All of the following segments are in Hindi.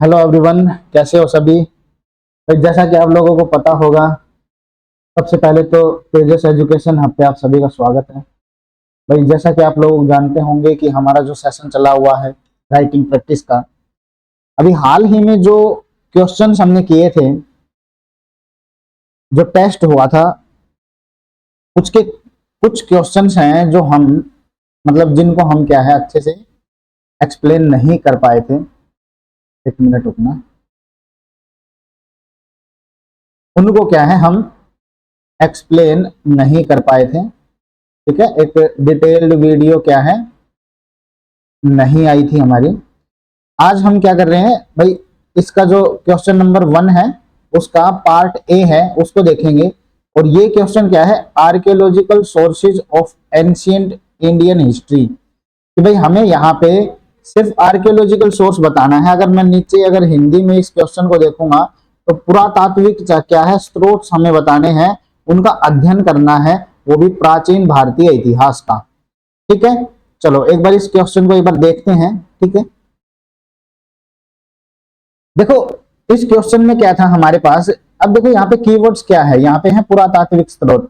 हेलो एवरीवन, कैसे हो सभी। तो जैसा कि आप लोगों को पता होगा, सबसे पहले तो तेजस एजुकेशन हब पे आप सभी का स्वागत है। भाई जैसा कि आप लोग जानते होंगे कि हमारा जो सेशन चला हुआ है राइटिंग प्रैक्टिस का, अभी हाल ही में जो क्वेश्चंस हमने किए थे, जो टेस्ट हुआ था, उसके कुछ क्वेश्चंस हैं जो हम मतलब जिनको हम क्या है अच्छे से एक्सप्लेन नहीं कर पाए थे। एक मिनट रुकना। उनको क्या है हम एक्सप्लेन नहीं कर पाए थे। ठीक है, एक डिटेल्ड वीडियो क्या है नहीं आई थी हमारी। आज हम क्या कर रहे हैं भाई, इसका जो क्वेश्चन नंबर 1 है उसका पार्ट ए है, उसको देखेंगे। और ये क्वेश्चन क्या है, archaeological sources of ancient Indian history, कि भाई हमें यहाँ पे सिर्फ आर्कियोलॉजिकल सोर्स बताना है। अगर मैं नीचे अगर हिंदी में इस क्वेश्चन को देखूंगा तो पुरातात्विक क्या है स्रोत हमें बताने हैं, उनका अध्ययन करना है, वो भी प्राचीन भारतीय इतिहास का। ठीक है, चलो एक बार इस क्वेश्चन को एक बार देखते हैं। ठीक है, देखो इस क्वेश्चन में क्या था हमारे पास। अब देखो यहाँ पे कीवर्ड्स क्या है, यहाँ पे है पुरातात्विक स्रोत,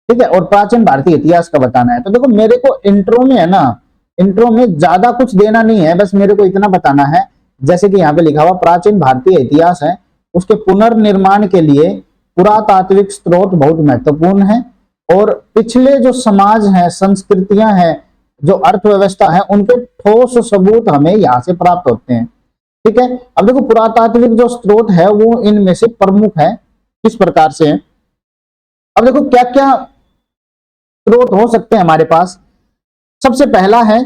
ठीक है, और प्राचीन भारतीय इतिहास का बताना है। तो देखो मेरे को इंट्रो में है ना, इंट्रो में ज्यादा कुछ देना नहीं है, बस मेरे को इतना बताना है। जैसे कि यहाँ पे लिखा हुआ प्राचीन भारतीय इतिहास है, उसके पुनर्निर्माण के लिए पुरातात्विक स्रोत बहुत महत्वपूर्ण है। और पिछले जो समाज है, संस्कृतियां हैं, जो अर्थव्यवस्था है, उनके ठोस सबूत हमें यहाँ से प्राप्त होते हैं। ठीक है, अब देखो पुरातात्विक जो स्रोत है वो इनमें से प्रमुख है, किस प्रकार से है। अब देखो क्या क्या स्रोत हो सकते हैं हमारे पास। सबसे पहला है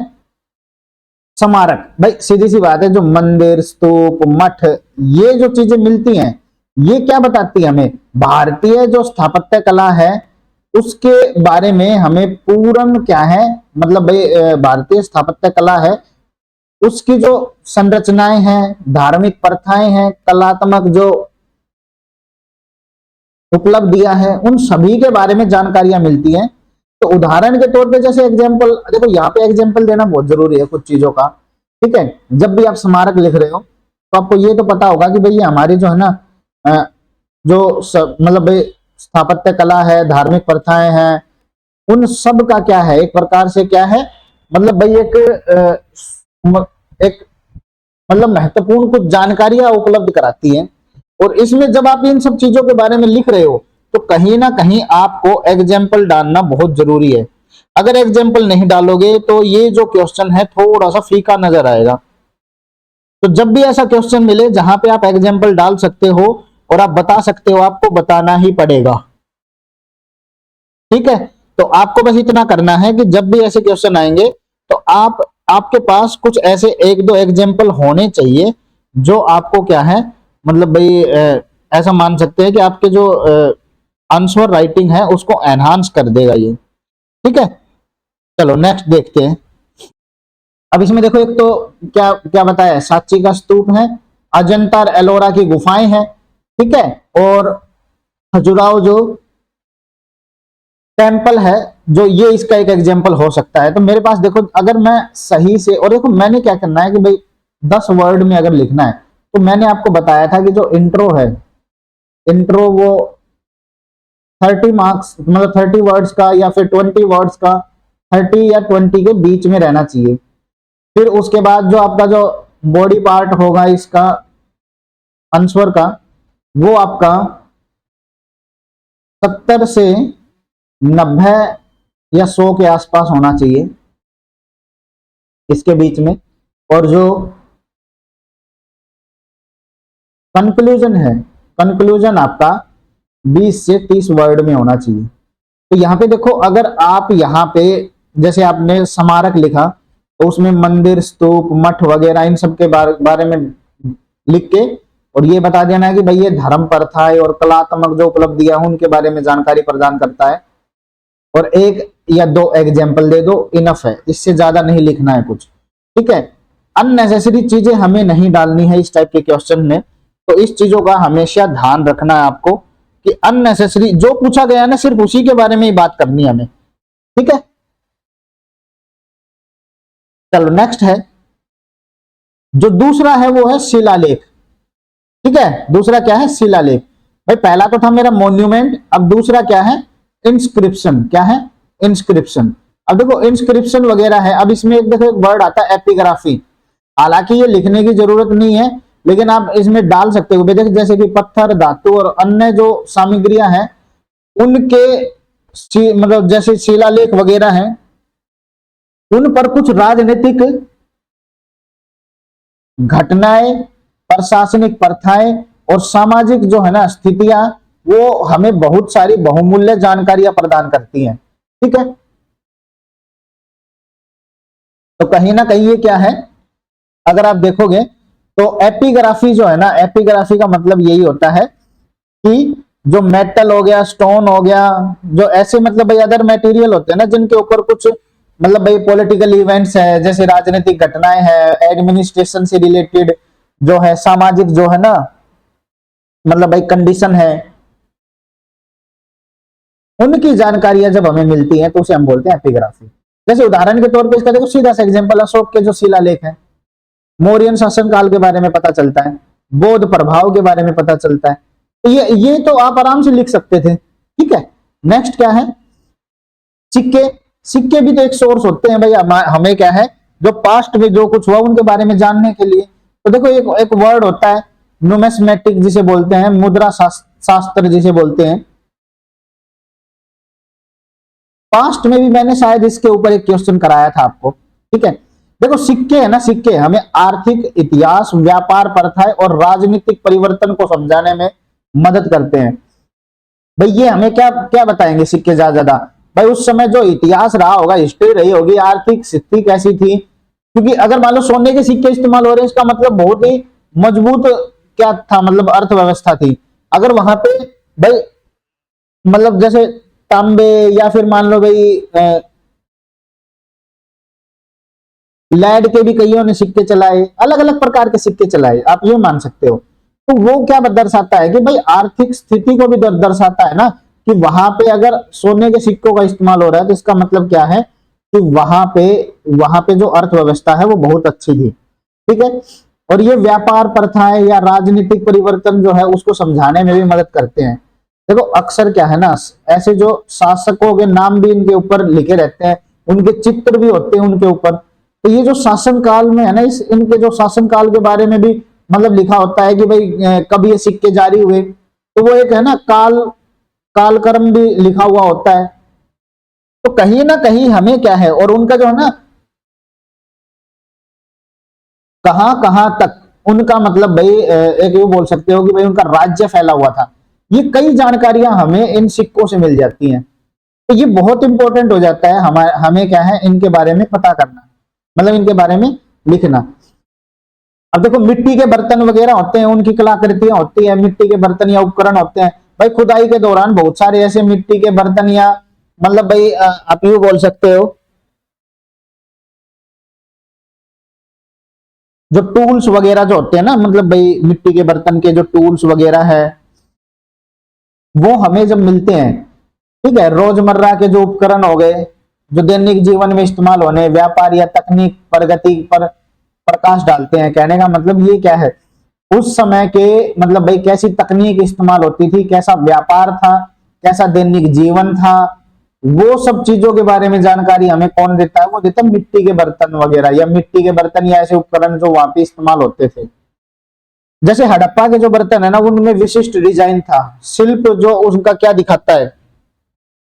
स्मारक। भाई सीधी सी बात है, जो मंदिर, स्तूप, मठ, ये जो चीजें मिलती हैं, ये क्या बताती है हमें, भारतीय जो स्थापत्य कला है उसके बारे में हमें पूर्ण क्या है, मतलब भाई भारतीय स्थापत्य कला है उसकी जो संरचनाएं हैं, धार्मिक प्रथाएं हैं, कलात्मक जो उपलब्धियां हैं, उन सभी के बारे में जानकारियां मिलती हैं। तो उदाहरण के तौर पे जैसे एग्जाम्पल, देखो यहाँ पे एग्जाम्पल देना बहुत जरूरी है कुछ चीजों का। ठीक है, जब भी आप स्मारक लिख रहे हो तो आपको ये तो पता होगा कि भाई ये हमारी जो है ना जो मतलब भाई स्थापत्य कला है, धार्मिक प्रथाएं हैं, उन सब का क्या है एक प्रकार से क्या है, मतलब भाई एक मतलब महत्वपूर्ण कुछ जानकारियां उपलब्ध कराती हैं। और इसमें जब आप इन सब चीजों के बारे में लिख रहे हो तो कहीं ना कहीं आपको एग्जाम्पल डालना बहुत जरूरी है। अगर एग्जाम्पल नहीं डालोगे तो ये जो क्वेश्चन है थोड़ा सा फीका नजर आएगा। तो जब भी ऐसा क्वेश्चन मिले जहां पे आप एग्जाम्पल डाल सकते हो और आप बता सकते हो, आपको बताना ही पड़ेगा। ठीक है, तो आपको बस इतना करना है कि जब भी ऐसे क्वेश्चन आएंगे तो आपके पास कुछ ऐसे एक दो एग्जाम्पल होने चाहिए जो आपको क्या है, मतलब भाई ऐसा मान सकते हैं कि आपके जो आंसर राइटिंग है उसको एनहांस कर देगा ये। ठीक है, चलो नेक्स्ट देखते हैं। अब इसमें देखो एक तो क्या क्या बताया है, सांची का स्तूप है, अजंता और एलोरा की गुफाएं हैं, ठीक है, और खजुराहो जो टेम्पल है, जो ये इसका एक एग्जाम्पल हो सकता है। तो मेरे पास देखो अगर मैं सही से, और देखो मैंने क्या करना है कि भाई 10 वर्ड में अगर लिखना है तो मैंने आपको बताया था कि जो इंट्रो है, इंट्रो वो 30 मार्क्स मतलब 30 वर्ड्स का या फिर 20 वर्ड्स का, 30 या 20 के बीच में रहना चाहिए। फिर उसके बाद जो आपका जो बॉडी पार्ट होगा इसका आंसर का, वो आपका 70 से 90 या 100 के आसपास होना चाहिए इसके बीच में। और जो कंक्लूजन है, कंक्लूजन आपका 20 से 30 वर्ड में होना चाहिए। तो यहाँ पे देखो अगर आप यहाँ पे जैसे आपने स्मारक लिखा तो उसमें मंदिर, स्तूप, मठ वगैरह इन सब के बारे में लिख के और ये बता देना है कि भाई ये धर्म प्रथाएं और कलात्मक जो उपलब्धियां हैं उनके बारे में जानकारी प्रदान करता है, और एक या दो एग्जाम्पल दे दो, इनफ है, इससे ज्यादा नहीं लिखना है कुछ। ठीक है, अननेसेसरी चीजें हमें नहीं डालनी है इस टाइप के क्वेश्चन में। तो इस चीजों का हमेशा ध्यान रखना है आपको कि अननेसेसरी जो पूछा गया है ना सिर्फ उसी के बारे में ही बात करनी है हमें। ठीक है, चलो नेक्स्ट है, जो दूसरा है वो है शिलालेख। ठीक है। दूसरा क्या है, शिलालेख। भाई पहला तो था मेरा मॉन्यूमेंट, अब दूसरा क्या है, इंस्क्रिप्शन। क्या है, इंस्क्रिप्शन। अब देखो इंस्क्रिप्शन वगैरह है, अब इसमें एक देखो एक वर्ड आता है एपिग्राफी। हालांकि ये लिखने की जरूरत नहीं है, लेकिन आप इसमें डाल सकते हो। जैसे कि पत्थर, धातु और अन्य जो सामग्रियां हैं उनके मतलब जैसे शिलालेख वगैरह हैं, उन पर कुछ राजनीतिक घटनाएं, प्रशासनिक प्रथाएं और सामाजिक जो है ना स्थितियां, वो हमें बहुत सारी बहुमूल्य जानकारियां प्रदान करती हैं। ठीक है, तो कहीं ना कहीं ये क्या है, अगर आप देखोगे तो एपिग्राफी जो है ना, एपिग्राफी का मतलब यही होता है कि जो मेटल हो गया, स्टोन हो गया, जो ऐसे मतलब भाई अदर मटेरियल होते हैं ना जिनके ऊपर कुछ मतलब भाई पॉलिटिकल इवेंट्स है, जैसे राजनीतिक घटनाएं हैं, एडमिनिस्ट्रेशन से रिलेटेड जो है, सामाजिक जो है ना मतलब भाई कंडीशन है, उनकी जानकारियां जब हमें मिलती हैं तो उसे हम बोलते हैं एपिग्राफी। जैसे उदाहरण के तौर पे इसका देखो सीधा सा एग्जांपल, अशोक के जो शिलालेख है, मौर्यन शासनकाल के बारे में पता चलता है, बौद्ध प्रभाव के बारे में पता चलता है। तो ये तो आप आराम से लिख सकते थे। ठीक है, नेक्स्ट क्या है, सिक्के। सिक्के भी तो एक सोर्स होते हैं भाई, हमें क्या है, जो पास्ट में जो कुछ हुआ उनके बारे में जानने के लिए। तो देखो एक वर्ड होता है न्यूमिस्मेटिक जिसे बोलते हैं, मुद्रा शास्त्र जिसे बोलते हैं। पास्ट में भी मैंने शायद इसके ऊपर एक क्वेश्चन कराया था आपको। ठीक है, देखो सिक्के है ना, सिक्के हमें आर्थिक इतिहास, व्यापार प्रथाएं और राजनीतिक परिवर्तन को समझाने में मदद करते हैं। भाई ये हमें क्या क्या बताएंगे सिक्के ज्यादा, भाई उस समय जो इतिहास रहा होगा, हिस्ट्री रही होगी, आर्थिक स्थिति कैसी थी। क्योंकि अगर मान लो सोने के सिक्के इस्तेमाल हो रहे हैं, इसका मतलब बहुत ही मजबूत क्या था, मतलब अर्थव्यवस्था थी। अगर वहां पे भाई मतलब जैसे तांबे या फिर मान लो भाई लैड के भी कईयों ने सिक्के चलाए, अलग अलग प्रकार के सिक्के चलाए, आप ये मान सकते हो। तो वो क्या दर्शाता है कि भाई आर्थिक स्थिति को भी दर्शाता है ना, कि वहां पे अगर सोने के सिक्कों का इस्तेमाल हो रहा है तो इसका मतलब क्या है कि वहां पे जो अर्थव्यवस्था है वो बहुत अच्छी थी। ठीक है, और ये व्यापार प्रथाएं या राजनीतिक परिवर्तन जो है उसको समझाने में भी मदद करते हैं। देखो अक्सर क्या है ना, ऐसे जो शासकों के नाम भी इनके ऊपर लिखे रहते हैं, उनके चित्र भी होते हैं उनके ऊपर। तो ये जो शासन काल में है ना, इस इनके जो शासन काल के बारे में भी मतलब लिखा होता है कि भाई कब ये सिक्के जारी हुए, तो वो एक है ना कालक्रम भी लिखा हुआ होता है। तो कहीं ना कहीं हमें क्या है, और उनका जो है ना कहां कहां तक उनका मतलब भाई एक ये बोल सकते हो कि भाई उनका राज्य फैला हुआ था, ये कई जानकारियां हमें इन सिक्कों से मिल जाती हैं। तो ये बहुत इंपॉर्टेंट हो जाता है हमें क्या है इनके बारे में पता करना, मतलब इनके बारे में लिखना। अब देखो मिट्टी के बर्तन वगैरह होते हैं, उनकी कलाकृतियां होती है, मिट्टी के बर्तन या उपकरण होते हैं। भाई खुदाई के दौरान बहुत सारे ऐसे मिट्टी के बर्तन या मतलब भाई आप यूं बोल सकते हो जो टूल्स वगैरह जो होते हैं ना, मतलब भाई मिट्टी के बर्तन के जो टूल्स वगैरह है वो हमें जब मिलते हैं, ठीक है, रोजमर्रा के जो उपकरण हो गए जो दैनिक जीवन में इस्तेमाल होने, व्यापार या तकनीक प्रगति पर प्रकाश डालते हैं। कहने का मतलब ये क्या है, उस समय के मतलब भाई कैसी तकनीक इस्तेमाल होती थी, कैसा व्यापार था, कैसा दैनिक जीवन था, वो सब चीजों के बारे में जानकारी हमें कौन देता है, वो देता है मिट्टी के बर्तन वगैरह, या मिट्टी के बर्तन या ऐसे उपकरण जो वहां पे इस्तेमाल होते थे। जैसे हड़प्पा के जो बर्तन है ना, उनमें विशिष्ट डिजाइन था, शिल्प जो उनका क्या दिखाता है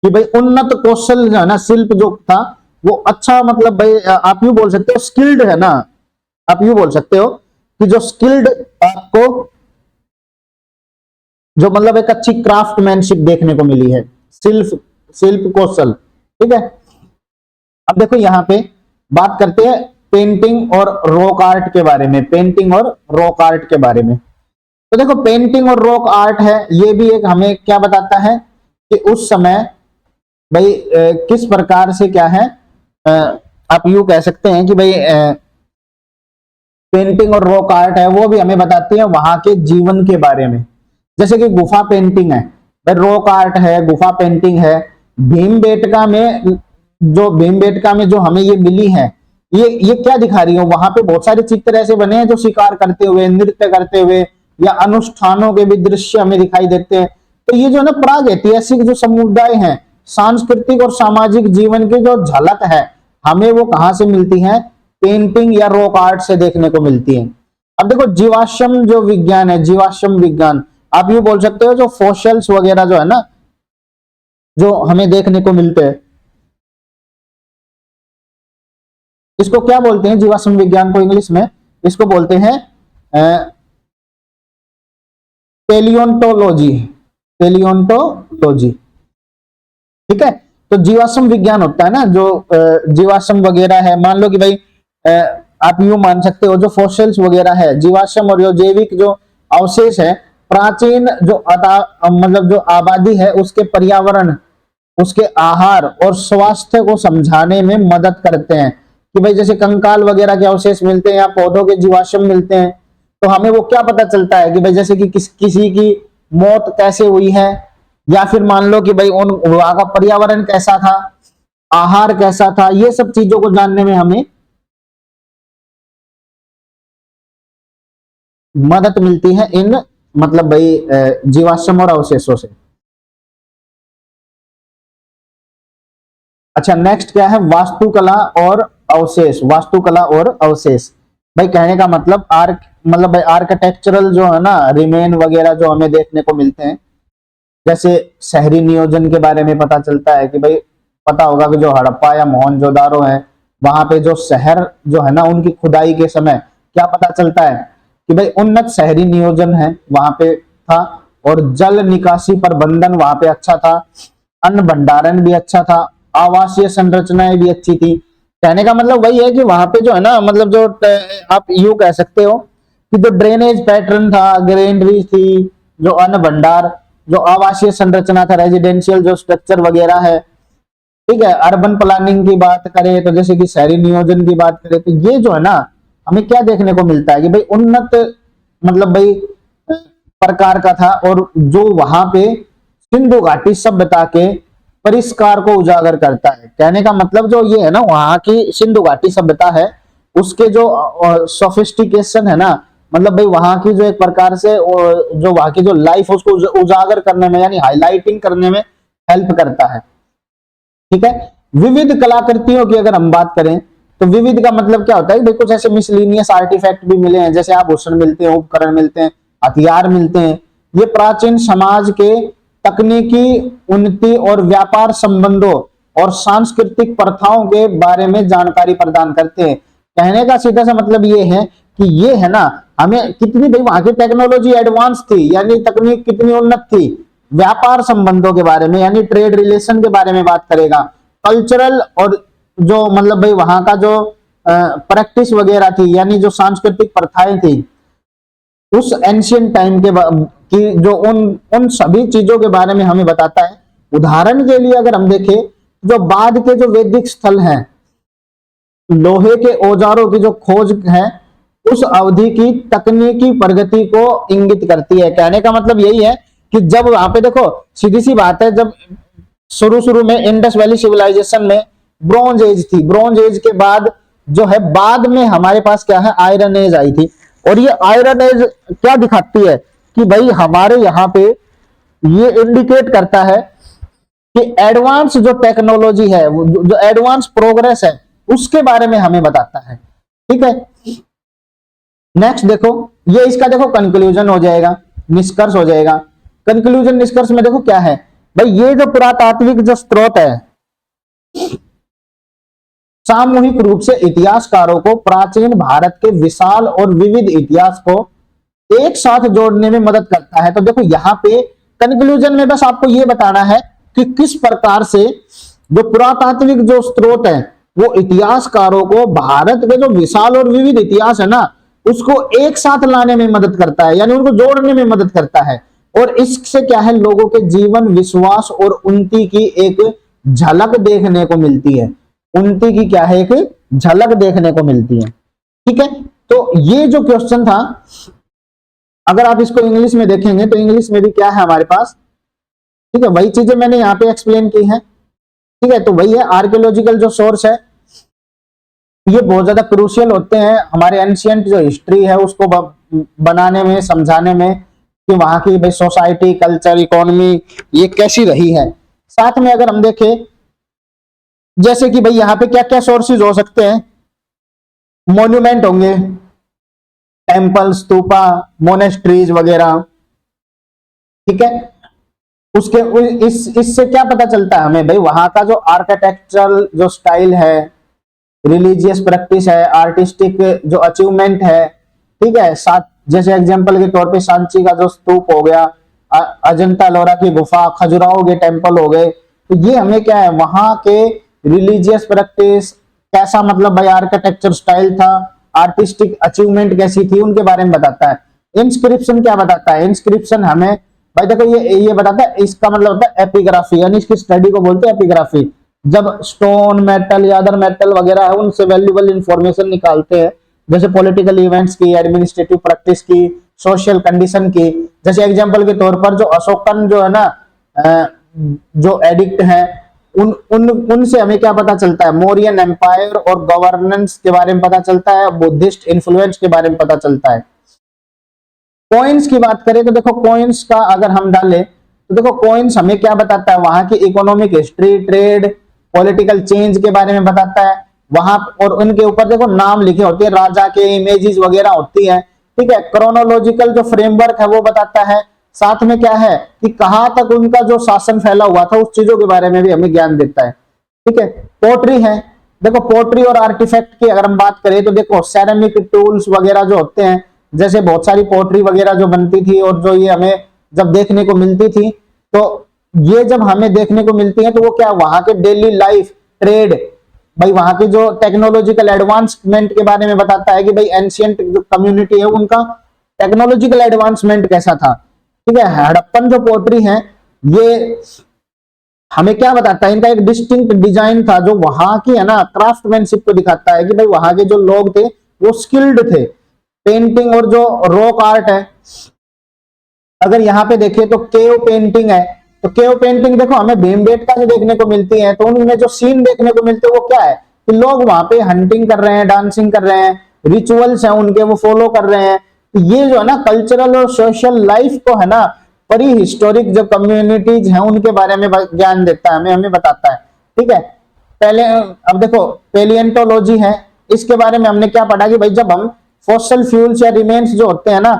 कि भाई उन्नत कौशल जो है ना, शिल्प जो था वो अच्छा, मतलब भाई आप यूं बोल सकते हो स्किल्ड है ना, आप यूं बोल सकते हो कि जो स्किल्ड आपको जो मतलब एक अच्छी क्राफ्टमैनशिप देखने को मिली है, शिल्प शिल्प कौशल। ठीक है, अब देखो यहाँ पे बात करते हैं पेंटिंग और रॉक आर्ट के बारे में, पेंटिंग और रॉक आर्ट के बारे में। तो देखो पेंटिंग और रॉक आर्ट है, ये भी एक हमें क्या बताता है कि उस समय भाई किस प्रकार से क्या है, आप यूं कह सकते हैं कि भाई पेंटिंग और रॉक आर्ट है वो भी हमें बताती है वहां के जीवन के बारे में। जैसे कि गुफा पेंटिंग है, भाई रॉक आर्ट है, गुफा पेंटिंग है। भीमबेटका में भीमबेटका में जो हमें ये मिली है, ये क्या दिखा रही है, वहां पे बहुत सारे चित्र ऐसे बने हैं जो शिकार करते हुए, नृत्य करते हुए, या अनुष्ठानों के भी दृश्य हमें दिखाई देते हैं। तो ये जो है ना प्राग ऐतिहासिक जो समुदाय है, सांस्कृतिक और सामाजिक जीवन की जो झलक है, हमें वो कहां से मिलती है? पेंटिंग या रॉक आर्ट से देखने को मिलती है। अब देखो जीवाश्म जो विज्ञान है, जीवाश्म विज्ञान, आप ये बोल सकते हो जो फॉसिल्स वगैरह जो है ना, जो हमें देखने को मिलते हैं, इसको क्या बोलते हैं? जीवाश्म विज्ञान को इंग्लिश में इसको बोलते हैं पेलियोंटोलॉजी। पेलियोंटोलॉजी, ठीक है। तो जीवाश्म विज्ञान होता है ना, जो जीवाश्म वगैरह है, मान लो कि भाई आप यूं मान सकते हो जो फॉसिल्स वगैरह है, जीवाश्म और जो जैविक जो अवशेष है, प्राचीन जो मतलब जो आबादी है उसके पर्यावरण, उसके आहार और स्वास्थ्य को समझाने में मदद करते हैं। कि भाई जैसे कंकाल वगैरह के अवशेष मिलते हैं या पौधों के जीवाश्म मिलते हैं, तो हमें वो क्या पता चलता है कि भाई जैसे कि किसी की मौत कैसे हुई है, या फिर मान लो कि भाई वहां का पर्यावरण कैसा था, आहार कैसा था, ये सब चीजों को जानने में हमें मदद मिलती है इन मतलब भाई जीवाश्म और अवशेषों से। अच्छा, नेक्स्ट क्या है? वास्तुकला और अवशेष। वास्तुकला और अवशेष, भाई कहने का मतलब मतलब भाई आर्किटेक्चरल जो है ना रिमेन वगैरह जो हमें देखने को मिलते हैं, जैसे शहरी नियोजन के बारे में पता चलता है कि भाई पता होगा कि जो हड़प्पा या मोहनजोदारो है, वहां पे जो शहर जो है ना उनकी खुदाई के समय क्या पता चलता है कि भाई उन्नत शहरी नियोजन है वहां पे था, और जल निकासी प्रबंधन वहां पे अच्छा था, अन्न भंडारण भी अच्छा था, आवासीय संरचनाएं भी अच्छी थी। कहने का मतलब वही है कि वहां पे जो है ना, मतलब जो आप यूं कह सकते हो कि जो ड्रेनेज पैटर्न था, ग्रेनरी थी, जो अन्न भंडार, जो आवासीय संरचना था, रेजिडेंशियल जो स्ट्रक्चर वगैरह है, ठीक है, अर्बन प्लानिंग की बात करें तो जैसे कि शहरी नियोजन की बात करें, तो ये जो है ना हमें क्या देखने को मिलता है कि भाई उन्नत मतलब भाई प्रकार का था, और जो वहां पे सिंधु घाटी सभ्यता के परिष्कार को उजागर करता है। कहने का मतलब जो ये है ना, वहां की सिंधु घाटी सभ्यता है, उसके जो सोफिस्टिकेशन है ना, मतलब भाई वहां की जो एक प्रकार से जो वहां की जो लाइफ उसको उजागर करने में यानी हाईलाइटिंग करने में हेल्प करता है, ठीक है। विविध कलाकृतियों की अगर हम बात करें तो विविध का मतलब क्या होता है? देखो कुछ ऐसे मिसलिनियस आर्टिफैक्ट भी मिले हैं, जैसे आभूषण मिलते हैं, उपकरण मिलते हैं, हथियार मिलते हैं। ये प्राचीन समाज के तकनीकी उन्नति और व्यापार संबंधों और सांस्कृतिक प्रथाओं के बारे में जानकारी प्रदान करते हैं। कहने का सीधा सा मतलब ये है कि ये है ना, हमें कितनी भाई वहां की टेक्नोलॉजी एडवांस थी, यानी तकनीक कितनी उन्नत थी, व्यापार संबंधों के बारे में यानी ट्रेड रिलेशन के बारे में बात करेगा, कल्चरल और जो मतलब भाई वहां का जो प्रैक्टिस वगैरह थी, यानी जो सांस्कृतिक प्रथाएं थी उस एंशियंट टाइम के की जो उन सभी चीजों के बारे में हमें बताता है। उदाहरण के लिए अगर हम देखें, जो बाद के जो वैदिक स्थल हैं, लोहे के औजारों की जो खोज है उस अवधि की तकनीकी प्रगति को इंगित करती है। कहने का मतलब यही है कि जब वहां पे देखो सीधी सी बात है, जब शुरू में इंडस वैली सिविलाइजेशन में ब्रॉन्ज एज थी, ब्रॉन्ज एज के बाद जो है बाद में हमारे पास क्या है? आयरन एज आई थी। और ये आयरन एज क्या दिखाती है कि भाई हमारे यहाँ पे ये इंडिकेट करता है कि एडवांस जो टेक्नोलॉजी है, जो एडवांस प्रोग्रेस है, उसके बारे में हमें बताता है, ठीक है। नेक्स्ट देखो, ये इसका देखो कंक्लूजन हो जाएगा, निष्कर्ष हो जाएगा। कंक्लूजन निष्कर्ष में देखो क्या है भाई, ये जो पुरातात्विक जो स्रोत है सामूहिक रूप से इतिहासकारों को प्राचीन भारत के विशाल और विविध इतिहास को एक साथ जोड़ने में मदद करता है। तो देखो यहाँ पे कंक्लूजन में बस आपको ये बताना है कि किस प्रकार से जो पुरातात्विक जो स्रोत है वो इतिहासकारों को भारत के जो विशाल और विविध इतिहास है ना उसको एक साथ लाने में मदद करता है, यानी उनको जोड़ने में मदद करता है। और इससे क्या है, लोगों के जीवन, विश्वास और उन्नति की एक झलक देखने को मिलती है। उन्नति की क्या है? एक झलक देखने को मिलती है, ठीक है। तो ये जो क्वेश्चन था, अगर आप इसको इंग्लिश में देखेंगे तो इंग्लिश में भी क्या है हमारे पास, ठीक है, वही चीजें मैंने यहाँ पे एक्सप्लेन की है, ठीक है। तो वही है, आर्कियोलॉजिकल जो सोर्स है ये बहुत ज्यादा क्रूशियल होते हैं हमारे एंशियंट जो हिस्ट्री है उसको बनाने में, समझाने में कि वहां की भाई सोसाइटी, कल्चर, इकोनॉमी ये कैसी रही है। साथ में अगर हम देखें जैसे कि भाई यहाँ पे क्या क्या सोर्सेज हो सकते हैं, मॉन्यूमेंट होंगे, टेम्पल, स्तूपा, मोनेस्ट्रीज वगैरह, ठीक है। उसके इससे क्या पता चलता है हमें, भाई वहां का जो आर्किटेक्चरल जो स्टाइल है, रिलीजियस प्रैक्टिस है, आर्टिस्टिक जो अचीवमेंट है, ठीक है। साथ जैसे एग्जांपल के तौर पे सांची का जो स्तूप हो गया, अजंता लोरा की गुफा, खजुराहो के टेम्पल हो गए, तो ये हमें क्या है वहां के रिलीजियस प्रैक्टिस कैसा, मतलब भाई आर्किटेक्चर स्टाइल था, आर्टिस्टिक अचीवमेंट कैसी थी, उनके बारे में बताता है। इंस्क्रिप्शन क्या बताता है, इंस्क्रिप्शन हमें भाई देखो ये बताता है, इसका मतलब होता है एपिग्राफी, यानी इसकी स्टडी को बोलते हैं एपिग्राफी। जब स्टोन, मेटल या अदर मेटल वगैरह है उनसे वैल्यूबल इंफॉर्मेशन निकालते हैं, जैसे पॉलिटिकल इवेंट्स की, एडमिनिस्ट्रेटिव प्रैक्टिस की, सोशल कंडीशन की। जैसे एग्जांपल के तौर पर जो अशोकन जो है ना, जो एडिक्ट है, उनसे हमें क्या पता चलता है, मौर्यन एम्पायर और गवर्नेंस के बारे में पता चलता है, बुद्धिस्ट इन्फ्लुएंस के बारे में पता चलता है। कॉइन्स की बात करें तो देखो कॉइन्स का अगर हम डालें तो देखो कॉइन्स हमें क्या बताता है, वहां की economic history, trade, political change के बारे में बताता है वहां, और उनके ऊपर देखो नाम लिखे होते हैं, राजा के इमेजेस वगैरह होती है, ठीक है। क्रोनोलॉजिकल जो फ्रेमवर्क है वो बताता है। साथ में क्या है कि कहां तक उनका जो शासन फैला हुआ था, उस चीजों के बारे में भी हमें ज्ञान देता है, ठीक है। पोट्री है, देखो पोट्री और आर्टिफैक्ट की अगर हम बात करें तो देखो सेरेमिक टूल्स वगैरह जो होते हैं, जैसे बहुत सारी पोट्री वगैरह जो बनती थी और जो ये हमें जब देखने को मिलती थी, तो ये जब हमें देखने को मिलती है तो वो क्या वहां के डेली लाइफ, ट्रेड, भाई वहां की जो टेक्नोलॉजिकल एडवांसमेंट के बारे में बताता है कि भाई एंशियंट जो कम्युनिटी है उनका टेक्नोलॉजिकल एडवांसमेंट कैसा था, ठीक है। हड़प्पन जो पोट्री है ये हमें क्या बताता है, इनका एक डिस्टिंक्ट डिजाइन था जो वहां की है ना क्राफ्टमैनशिप को दिखाता है कि भाई वहां के जो लोग थे वो स्किल्ड थे। पेंटिंग और जो रॉक आर्ट है, अगर यहाँ पे देखें तो केव पेंटिंग है, तो केव पेंटिंग देखो हमें भीमबेटका से देखने को मिलती है, तो उनमें जो सीन देखने को मिलते हैं वो क्या है कि लोग वहां पे हंटिंग कर रहे हैं, डांसिंग कर रहे हैं, रिचुअल्स हैं उनके वो फॉलो कर रहे हैं। तो ये जो है ना कल्चरल और सोशल लाइफ को है ना परी हिस्टोरिक जो कम्युनिटीज हैं उनके बारे में ज्ञान देता है, हमें बताता है, ठीक है। पहले अब देखो पेलियंटोलॉजी है, इसके बारे में हमने क्या पढ़ा कि भाई जब हम फॉसिल फ्यूल्स या रिमेन्स जो होते हैं ना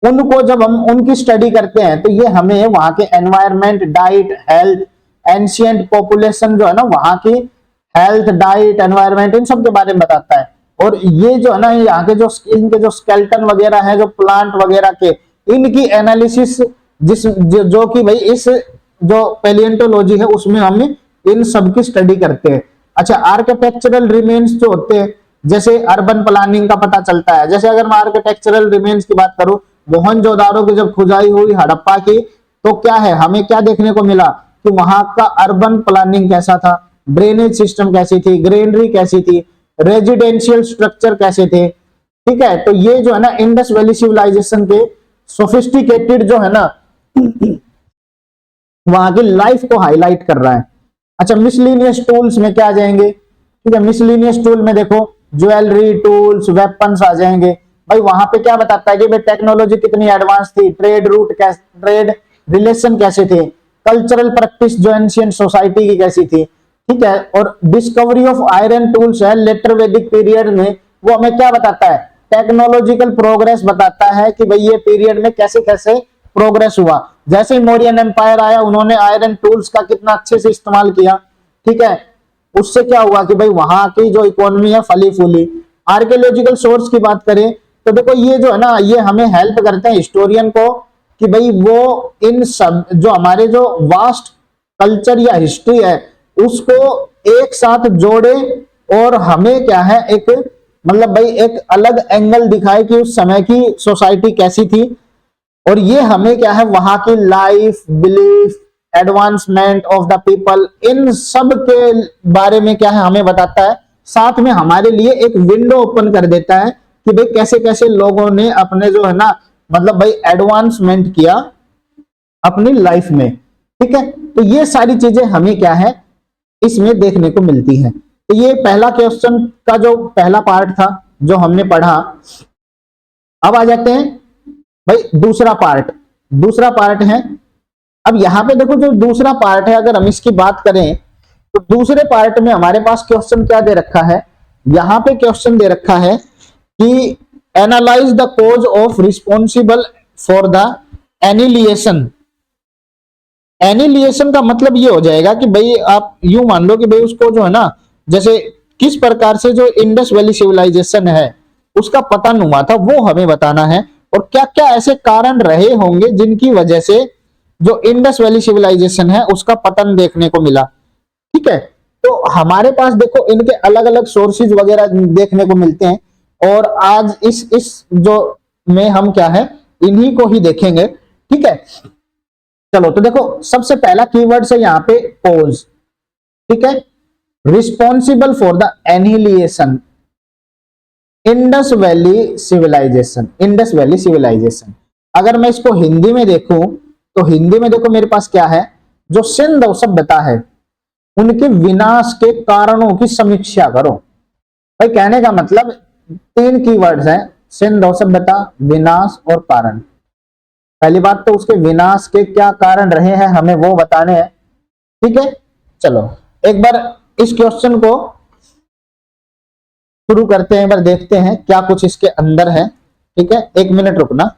उनको जब हम उनकी स्टडी करते हैं तो ये हमें वहां के environment, diet, health, ancient population जो है ना वहां की हेल्थ, डाइट, एनवायरमेंट इन सब के बारे में बताता है। और ये जो है ना यहाँ के जो इनके जो स्केलेटन वगैरह है, जो प्लांट वगैरह के, इनकी एनालिसिस जो कि भाई इस जो पेलियंटोलॉजी है उसमें हम इन सब की स्टडी करते हैं। अच्छा, आर्किटेक्चरल रिमेन्स जो होते हैं, जैसे अर्बन प्लानिंग का पता चलता है। जैसे अगर मैं आर्किटेक्चरल रिमेन्स की बात करूं, मोहनजोदारो की जब खुदाई हुई हड़प्पा की, तो क्या है हमें क्या देखने को मिला कि वहां का अर्बन प्लानिंग कैसा था, ड्रेनेज सिस्टम कैसी थी, ग्रेनरी कैसी थी, रेजिडेंशियल स्ट्रक्चर कैसे थे, ठीक है। तो ये जो है ना इंडस वैली सिविलाइजेशन के सोफिस्टिकेटेड जो है ना वहां की लाइफ को हाईलाइट कर रहा है। अच्छा, मिसलिनियस टूल्स में क्या आ जाएंगे, ठीक है। मिसलिनियस टूल में देखो ज्वेलरी, टूल्स, वेपन्स आ जाएंगे। भाई वहां पे क्या बताता है कि भाई टेक्नोलॉजी कितनी एडवांस थी, ट्रेड रूट कैसे, ट्रेड रिलेशन कैसे थे, कल्चरल प्रैक्टिस जो एंशिएंट सोसाइटी की कैसी थी, ठीक है। और डिस्कवरी ऑफ आयरन टूल्स है लेटर वैदिक पीरियड में, वो हमें क्या बताता है, टेक्नोलॉजिकल प्रोग्रेस बताता है कि भाई ये पीरियड में कैसे कैसे प्रोग्रेस हुआ। जैसे ही मौर्यन एम्पायर आया उन्होंने आयरन टूल्स का कितना अच्छे से इस्तेमाल किया, ठीक है। उससे क्या हुआ कि भाई वहां की जो इकोनॉमी है फली फूली। आर्कियोलॉजिकल सोर्स की बात करें तो देखो ये जो है ना ये हमें हेल्प करते हैं हिस्टोरियन को कि भाई वो इन सब जो हमारे जो वास्ट कल्चर या हिस्ट्री है उसको एक साथ जोड़े और हमें क्या है एक मतलब भाई एक अलग एंगल दिखाए कि उस समय की सोसाइटी कैसी थी। और ये हमें क्या है वहां की life, belief, advancement of the people, इन सब के बारे में क्या है हमें बताता है। साथ में हमारे लिए एक विंडो ओपन कर देता है कि भाई कैसे कैसे लोगों ने अपने जो है ना मतलब भाई एडवांसमेंट किया अपनी लाइफ में, ठीक है। तो ये सारी चीजें हमें क्या है इसमें देखने को मिलती है। तो ये पहला क्वेश्चन का जो पहला पार्ट था जो हमने पढ़ा। अब आ जाते हैं भाई दूसरा पार्ट है। अब यहाँ पे देखो जो दूसरा पार्ट है, अगर हम इसकी बात करें तो दूसरे पार्ट में हमारे पास क्वेश्चन क्या दे रखा है, यहां पे क्वेश्चन दे रखा है कि analyse the cause of responsible for the annihilation. Annihilation का मतलब ये हो जाएगा कि भाई आप यूं मान लो कि भाई उसको जो है ना, जैसे किस प्रकार से जो इंडस वैली सिविलाइजेशन है उसका पतन हुआ था वो हमें बताना है, और क्या क्या ऐसे कारण रहे होंगे जिनकी वजह से जो इंडस वैली सिविलाइजेशन है उसका पतन देखने को मिला। ठीक है, तो हमारे पास देखो इनके अलग अलग सोर्सेज वगैरह देखने को मिलते हैं, और आज इस जो में हम क्या है इन्हीं को ही देखेंगे। ठीक है, चलो तो देखो सबसे पहला कीवर्ड है यहाँ पे कोज। ठीक है, responsible for the annihilation Indus Valley Civilisation. Indus Valley Civilisation अगर मैं इसको हिंदी में देखूं तो हिंदी में देखो मेरे पास क्या है, जो सिंधु सभ्यता है उनके विनाश के कारणों की समीक्षा करो। भाई कहने का मतलब तीन कीवर्ड्स हैं, सिंधु सभ्यता, विनाश और कारण। पहली बात तो उसके विनाश के क्या कारण रहे हैं हमें वो बताने हैं। ठीक है, चलो एक बार इस क्वेश्चन को शुरू करते हैं, एक बार देखते हैं क्या कुछ इसके अंदर है। ठीक है, एक मिनट रुकना।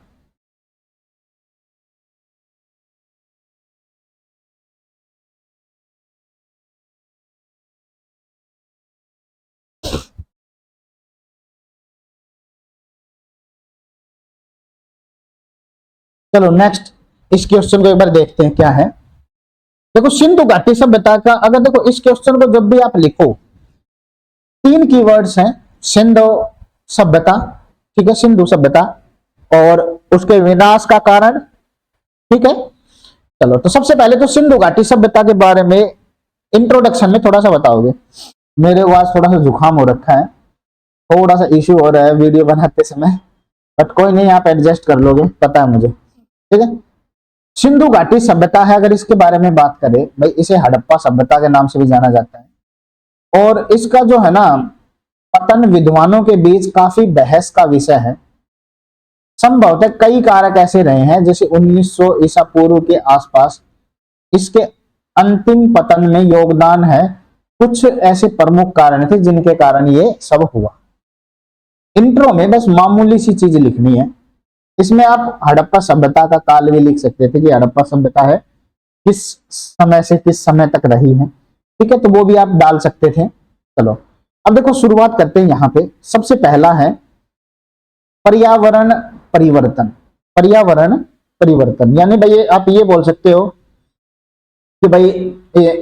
चलो नेक्स्ट इस क्वेश्चन को एक बार देखते हैं क्या है। देखो सिंधु घाटी सभ्यता का, अगर देखो इस क्वेश्चन को जब भी आप लिखो, तीन कीवर्ड्स हैं, सिंधु सभ्यता, ठीक है, सिंधु सभ्यता और उसके विनाश का कारण। ठीक है, चलो तो सबसे पहले तो सिंधु घाटी सभ्यता के बारे में इंट्रोडक्शन में थोड़ा सा बताओगे। मेरे को आज थोड़ा सा जुकाम हो रखा है, थोड़ा सा इश्यू हो रहा है वीडियो बनाते समय, बट कोई नहीं, आप एडजस्ट कर लोगे, पता है मुझे। ठीक है, सिंधु घाटी सभ्यता है, अगर इसके बारे में बात करें भाई, इसे हड़प्पा सभ्यता के नाम से भी जाना जाता है, और इसका जो है ना पतन विद्वानों के बीच काफी बहस का विषय है। संभवतः कई कारक ऐसे रहे हैं, जैसे 1900 ईसा पूर्व के आसपास इसके अंतिम पतन में योगदान है। कुछ ऐसे प्रमुख कारण थे जिनके कारण ये सब हुआ। इंट्रो में बस मामूली सी चीज लिखनी है, इसमें आप हड़प्पा सभ्यता का काल भी लिख सकते थे कि हड़प्पा सभ्यता है किस समय से किस समय तक रही है। ठीक है, तो वो भी आप डाल सकते थे। चलो अब देखो शुरुआत करते हैं। यहाँ पे सबसे पहला है पर्यावरण परिवर्तन। पर्यावरण परिवर्तन यानी भाई आप ये बोल सकते हो कि भाई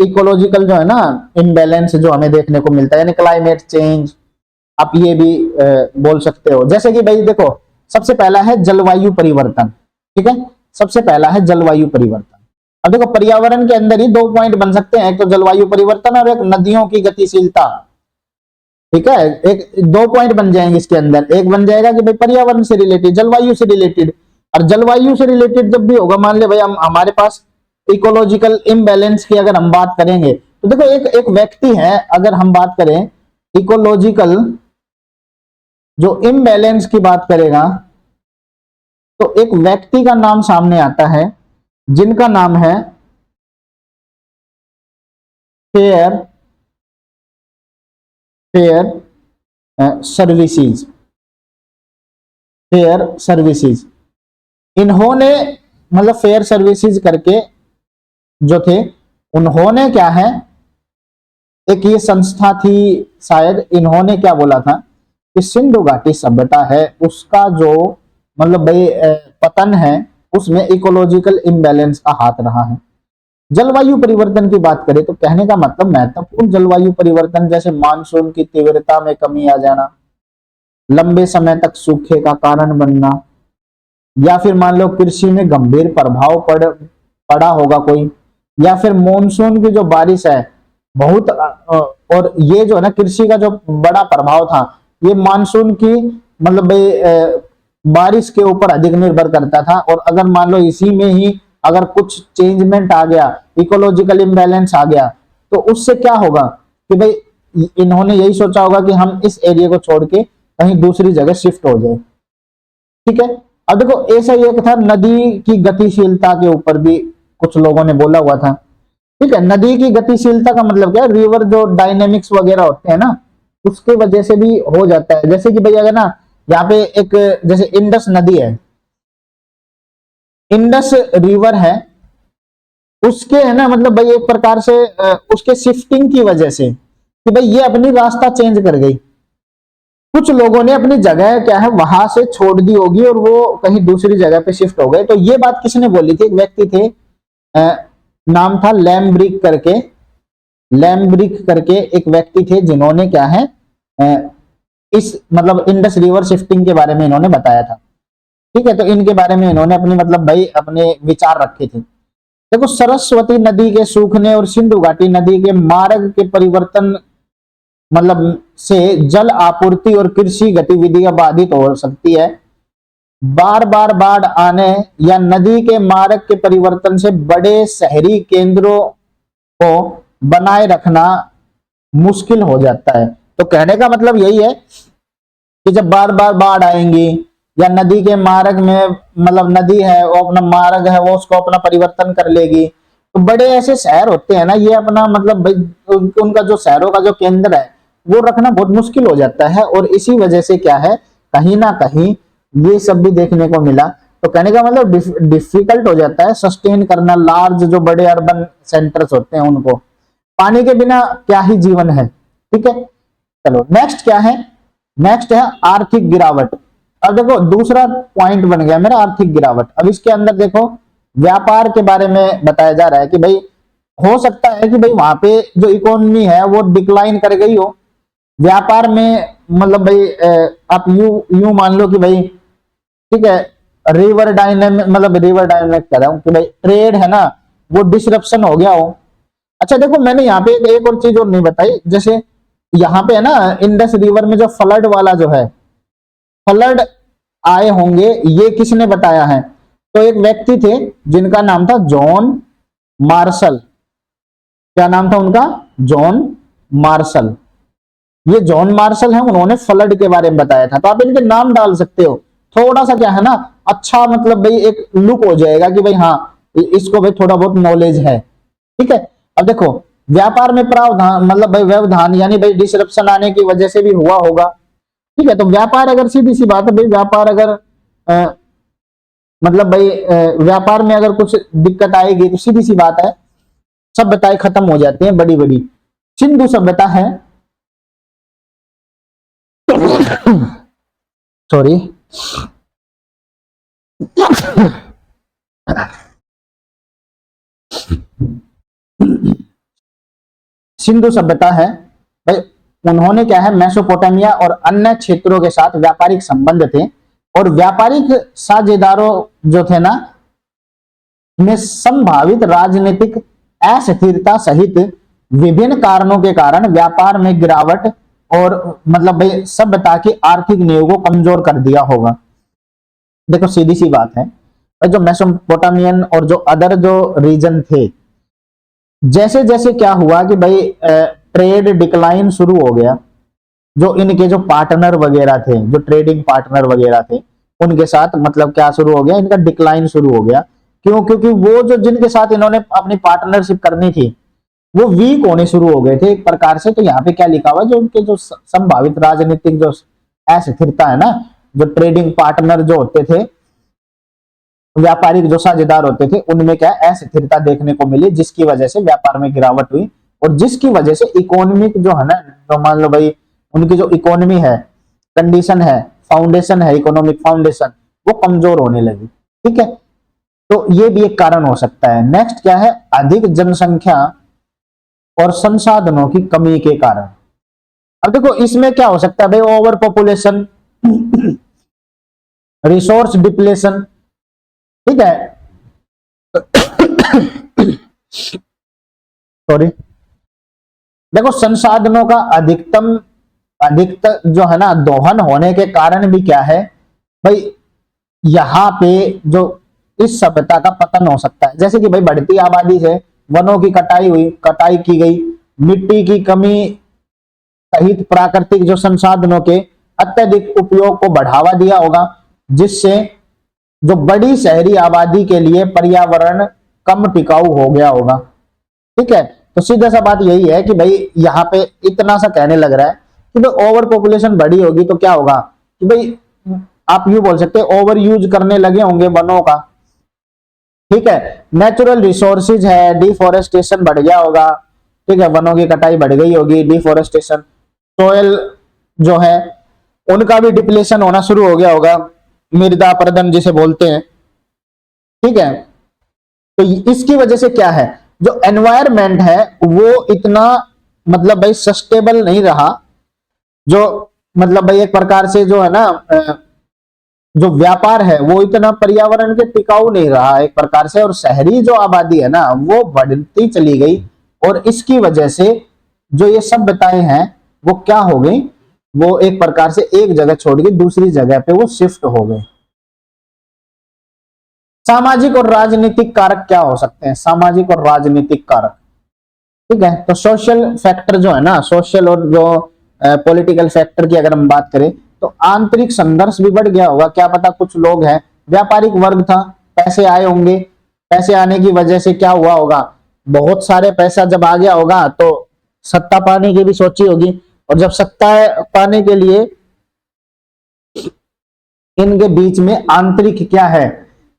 इकोलॉजिकल जो है ना इम्बैलेंस जो हमें देखने को मिलता है, यानी क्लाइमेट चेंज, आप ये भी बोल सकते हो। जैसे कि भाई देखो सबसे पहला है जलवायु परिवर्तन। ठीक है, सबसे पहला है जलवायु परिवर्तन। अब देखो पर्यावरण के अंदर ही दो पॉइंट बन सकते हैं, एक तो जलवायु परिवर्तन और एक नदियों की गतिशीलता। ठीक है, एक दो पॉइंट बन जाएंगे इसके अंदर। एक बन जाएगा कि भाई पर्यावरण से रिलेटेड, जलवायु से रिलेटेड, और जलवायु से रिलेटेड जब भी होगा, मान ले भाई हम हमारे पास इकोलॉजिकल इम्बैलेंस की अगर हम बात करेंगे तो देखो एक व्यक्ति है, अगर हम बात करें इकोलॉजिकल जो इम्बैलेंस की बात करेगा तो एक व्यक्ति का नाम सामने आता है जिनका नाम है फेयर सर्विसेज। फेयर सर्विसेज, इन्होंने मतलब फेयर सर्विसेज करके जो थे, उन्होंने क्या है, एक ये संस्था थी शायद, इन्होंने क्या बोला था कि सिंधु घाटी सभ्यता है उसका जो मतलब भाई पतन है उसमें इकोलॉजिकल इम्बैलेंस का हाथ रहा है। जलवायु परिवर्तन की बात करें तो कहने का मतलब महत्वपूर्ण जलवायु परिवर्तन जैसे मानसून की तीव्रता में कमी आ जाना, लंबे समय तक सूखे का कारण बनना, या फिर मान लो कृषि में गंभीर प्रभाव पड़ा होगा कोई, या फिर मॉनसून की जो बारिश है बहुत और ये जो है ना कृषि का जो बड़ा प्रभाव था ये मानसून की मतलब बारिश के ऊपर अधिक निर्भर करता था, और अगर मान लो इसी में ही अगर कुछ चेंजमेंट आ गया, इकोलॉजिकल इम्बैलेंस आ गया, तो उससे क्या होगा कि भाई इन्होंने यही सोचा होगा कि हम इस एरिया को छोड़ के कहीं दूसरी जगह शिफ्ट हो जाए। ठीक है। अब देखो ऐसा एक था नदी की गतिशीलता के ऊपर भी कुछ लोगों ने बोला हुआ था। ठीक है, नदी की गतिशीलता का मतलब क्या है, रिवर जो डायनेमिक्स वगैरह होते हैं ना, उसके वजह से भी हो जाता है। जैसे कि भैया अगर ना यहाँ पे एक जैसे इंडस नदी है, इंडस रिवर है, उसके है ना मतलब भाई एक प्रकार से उसके शिफ्टिंग की वजह से कि भाई ये अपनी रास्ता चेंज कर गई, कुछ लोगों ने अपनी जगह क्या है वहां से छोड़ दी होगी और वो कहीं दूसरी जगह पे शिफ्ट हो गए। तो ये बात किसने बोली थी, एक व्यक्ति थे, नाम था लैम्ब्रिक करके, लैम्ब्रिक करके एक व्यक्ति थे जिन्होंने क्या है इस मतलब इंडस रिवर शिफ्टिंग के बारे में इन्होंने बताया था। ठीक है, तो इनके बारे में इन्होंने अपनी मतलब भाई अपने विचार रखे थे। देखो सरस्वती नदी के सूखने और सिंधु घाटी नदी के मार्ग के परिवर्तन मतलब से जल आपूर्ति और कृषि गतिविधियां बाधित हो सकती है। बार बार बाढ़ आने या नदी के मार्ग के परिवर्तन से बड़े शहरी केंद्रों को बनाए रखना मुश्किल हो जाता है। तो कहने का मतलब यही है कि जब बार बार बाढ़ आएंगी या नदी के मार्ग में मतलब नदी है वो अपना मार्ग है वो उसको अपना परिवर्तन कर लेगी, तो बड़े ऐसे शहर होते हैं ना ये अपना मतलब भाई उनका जो शहरों का जो केंद्र है वो रखना बहुत मुश्किल हो जाता है। और इसी वजह से क्या है कहीं ना कहीं ये सब भी देखने को मिला। तो कहने का मतलब डिफिकल्ट हो जाता है सस्टेन करना लार्ज जो बड़े अर्बन सेंटर्स होते हैं उनको। पानी के बिना क्या ही जीवन है। ठीक है, चलो नेक्स्ट क्या है, नेक्स्ट है आर्थिक गिरावट। अब देखो दूसरा पॉइंट बन गया मेरा आर्थिक गिरावट। अब इसके अंदर देखो व्यापार के बारे में बताया जा रहा है कि भाई हो सकता है कि भाई वहां पे जो इकोनॉमी है वो डिक्लाइन कर गई हो, व्यापार में मतलब भाई आप यू मान लो कि भाई ठीक है रिवर डायनेमिक मतलब रिवर डायनेमिक कह रहा हूं कि भाई ट्रेड है ना वो डिसरप्शन हो गया हो। अच्छा देखो मैंने यहाँ पे एक और चीज और नहीं बताई, जैसे यहाँ पे है ना इंडस रिवर में जो फ्लड वाला जो है फ्लड आए होंगे ये किसने बताया है, तो एक व्यक्ति थे जिनका नाम था जॉन मार्शल। क्या नाम था उनका, जॉन मार्शल। ये जॉन मार्शल है, उन्होंने फ्लड के बारे में बताया था। तो आप इनके नाम डाल सकते हो, थोड़ा सा क्या है ना अच्छा मतलब भाई एक लुक हो जाएगा कि भाई हाँ इसको भाई थोड़ा बहुत नॉलेज है। ठीक है, अब देखो व्यापार में प्रावधान मतलब भाई व्यवधान यानी भाई डिसरप्शन आने की वजह से भी हुआ होगा। ठीक है, तो व्यापार अगर सीधी सी बात है भाई व्यापार अगर मतलब भाई व्यापार में अगर कुछ दिक्कत आएगी तो सीधी सी बात है सभ्यताएं खत्म हो जाती हैं बड़ी बड़ी। सिंधु सभ्यता है सॉरी सिंधु सभ्यता है भाई, उन्होंने क्या है मेसोपोटामिया और अन्य क्षेत्रों के साथ व्यापारिक संबंध थे और व्यापारिक साझेदारों जो थे ना में संभावित राजनीतिक अस्थिरता सहित विभिन्न कारणों के कारण व्यापार में गिरावट और मतलब भाई सभ्यता की आर्थिक नींव को कमजोर कर दिया होगा। देखो सीधी सी बात है जो मेसोपोटामियन और जो अदर जो रीजन थे जैसे जैसे क्या हुआ कि भाई ट्रेड डिक्लाइन शुरू हो गया, जो इनके जो पार्टनर वगैरह थे जो ट्रेडिंग पार्टनर वगैरह थे उनके साथ मतलब क्या शुरू हो गया, इनका डिक्लाइन शुरू हो गया। क्यों, क्योंकि वो जो जिनके साथ इन्होंने अपनी पार्टनरशिप करनी थी वो वीक होने शुरू हो गए थे एक प्रकार से। तो यहाँ पे क्या लिखा हुआ जो उनके जो संभावित राजनीतिक जो अस्थिरता है ना, जो ट्रेडिंग पार्टनर जो होते थे व्यापारिक जो साझेदार होते थे उनमें क्या अस्थिरता देखने को मिली जिसकी वजह से व्यापार में गिरावट हुई और जिसकी वजह से इकोनॉमिक जो है ना जो मान लो भाई उनकी जो इकोनॉमी है कंडीशन है फाउंडेशन है इकोनॉमिक फाउंडेशन वो कमजोर होने लगी। ठीक है, तो ये भी एक कारण हो सकता है। नेक्स्ट क्या है अधिक जनसंख्या और संसाधनों की कमी के कारण। अब देखो इसमें क्या हो सकता है भाई ओवर पॉपुलेशन रिसोर्स डिप्लेशन। ठीक है सॉरी देखो संसाधनों का अधिकतर जो है ना दोहन होने के कारण भी क्या है भाई यहाँ पे जो इस सभ्यता का पतन हो सकता है। जैसे कि भाई बढ़ती आबादी से वनों की कटाई की गई, मिट्टी की कमी सहित प्राकृतिक जो संसाधनों के अत्यधिक उपयोग को बढ़ावा दिया होगा। जिससे जो बड़ी शहरी आबादी के लिए पर्यावरण कम टिकाऊ हो गया होगा। ठीक है, तो सीधा सा बात यही है कि भाई यहाँ पे इतना सा कहने लग रहा है कि भाई ओवर पॉपुलेशन बड़ी होगी तो क्या होगा कि भाई आप यूं बोल सकते हैं ओवर यूज करने लगे होंगे वनों का। ठीक है, नेचुरल रिसोर्सेज है, डिफोरेस्टेशन बढ़ गया होगा। ठीक है, वनों की कटाई बढ़ गई होगी, डिफोरेस्टेशन, सोयल जो है उनका भी डिप्लेशन होना शुरू हो गया होगा, मृदा अपरदन जिसे बोलते हैं। ठीक है, तो इसकी वजह से क्या है, जो एनवायरमेंट है वो इतना मतलब भाई सस्टेबल नहीं रहा, जो मतलब भाई एक प्रकार से जो है ना जो व्यापार है वो इतना पर्यावरण के टिकाऊ नहीं रहा एक प्रकार से, और शहरी जो आबादी है ना वो बढ़ती चली गई, और इसकी वजह से जो ये सभ्यताएं हैं वो क्या हो गई, वो एक प्रकार से एक जगह छोड़ के दूसरी जगह पे वो शिफ्ट हो गए। सामाजिक और राजनीतिक कारक क्या हो सकते हैं, सामाजिक और राजनीतिक कारक। ठीक है, तो सोशल फैक्टर जो है ना, सोशल और जो पॉलिटिकल फैक्टर की अगर हम बात करें तो आंतरिक संघर्ष भी बढ़ गया होगा। क्या पता कुछ लोग हैं, व्यापारिक वर्ग था, पैसे आए होंगे, पैसे आने की वजह से क्या हुआ होगा, बहुत सारे पैसा जब आ गया होगा तो सत्ता पाने की भी सोची होगी, और जब सत्ता पाने के लिए इनके बीच में आंतरिक क्या है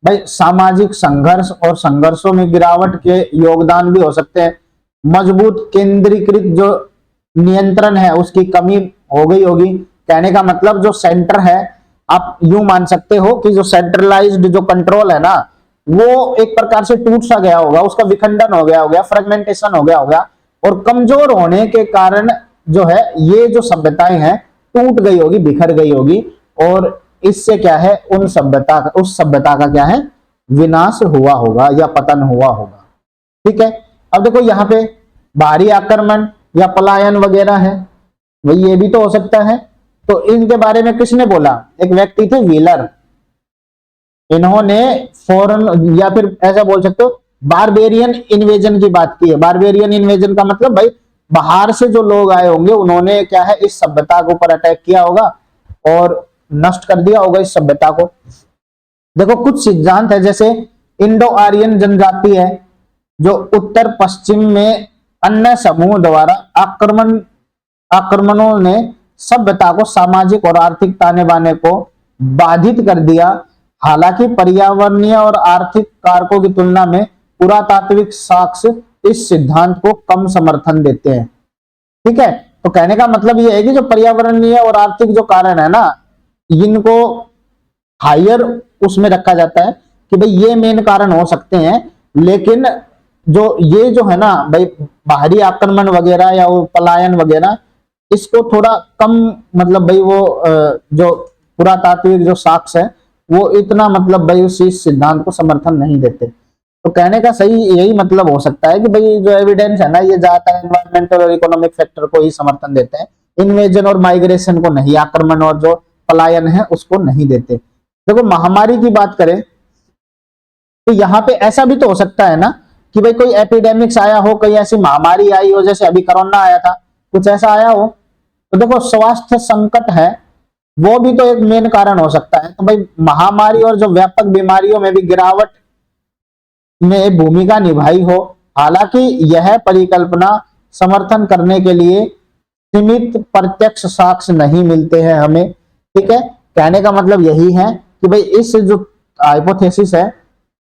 भाई, सामाजिक संघर्ष और संघर्षों में गिरावट के योगदान भी हो सकते हैं। मजबूत केंद्रीकृत जो नियंत्रण है उसकी कमी हो गई होगी। कहने का मतलब जो सेंटर है, आप यूं मान सकते हो कि जो सेंट्रलाइज्ड जो कंट्रोल है ना वो एक प्रकार से टूट सा गया होगा, उसका विखंडन हो गया होगा, फ्रेगमेंटेशन हो गया होगा, और कमजोर होने के कारण जो है ये जो सभ्यताएं हैं टूट गई होगी, बिखर गई होगी, और इससे क्या है उन सभ्यता उस सभ्यता का क्या है विनाश हुआ होगा या पतन हुआ होगा। ठीक है, अब देखो यहाँ पे बाहरी आक्रमण या पलायन वगैरह है, वही ये भी तो हो सकता है। तो इनके बारे में किसने बोला, एक व्यक्ति थे व्हीलर, इन्होंने फॉरेन या फिर ऐसा बोल सकते हो बारबेरियन इन्वेजन की बात की है। बारबेरियन इन्वेजन का मतलब भाई बाहर से जो लोग आए होंगे उन्होंने क्या है इस सभ्यता के ऊपर अटैक किया होगा और नष्ट कर दिया होगा इस सभ्यता को। देखो कुछ सिद्धांत है, जैसे इंडो आर्यन जनजाति है जो उत्तर पश्चिम में अन्य समूह द्वारा आक्रमणों ने सभ्यता को सामाजिक और आर्थिक ताने बाने को बाधित कर दिया। हालांकि पर्यावरणीय और आर्थिक कारकों की तुलना में पुरातात्विक साक्ष्य इस सिद्धांत को कम समर्थन देते हैं। ठीक है, तो कहने का मतलब यह है कि जो पर्यावरणीय और आर्थिक जो कारण है ना इनको हायर उसमें रखा जाता है कि भाई ये मेन कारण हो सकते हैं, लेकिन जो ये जो है ना भाई बाहरी आक्रमण वगैरह या वो पलायन वगैरह इसको थोड़ा कम मतलब भाई वो जो पुरातात्विक जो साक्ष्य है वो इतना मतलब भाई उस सिद्धांत को समर्थन नहीं देते। तो कहने का सही यही मतलब हो सकता है कि भाई जो एविडेंस है ना ये ज्यादातर एनवायरमेंटल और इकोनॉमिक फैक्टर को ही समर्थन देते हैं, इन्वेजन और माइग्रेशन को नहीं, आक्रमण और जो पलायन है उसको नहीं देते। देखो महामारी की बात करें तो यहाँ पे ऐसा भी तो हो सकता है ना कि भाई कोई एपिडेमिक्स आया हो, कोई ऐसी महामारी आई हो, जैसे अभी कोरोना आया था, कुछ ऐसा आया हो, तो देखो स्वास्थ्य संकट है वो भी तो एक मेन कारण हो सकता है। तो भाई महामारी और जो व्यापक बीमारियों में भी गिरावट में भूमिका निभाई हो। हालांकि यह परिकल्पना समर्थन करने के लिए सीमित प्रत्यक्ष साक्ष्य नहीं मिलते हैं हमें। ठीक है, कहने का मतलब यही है कि भाई इस जो हाइपोथेसिस है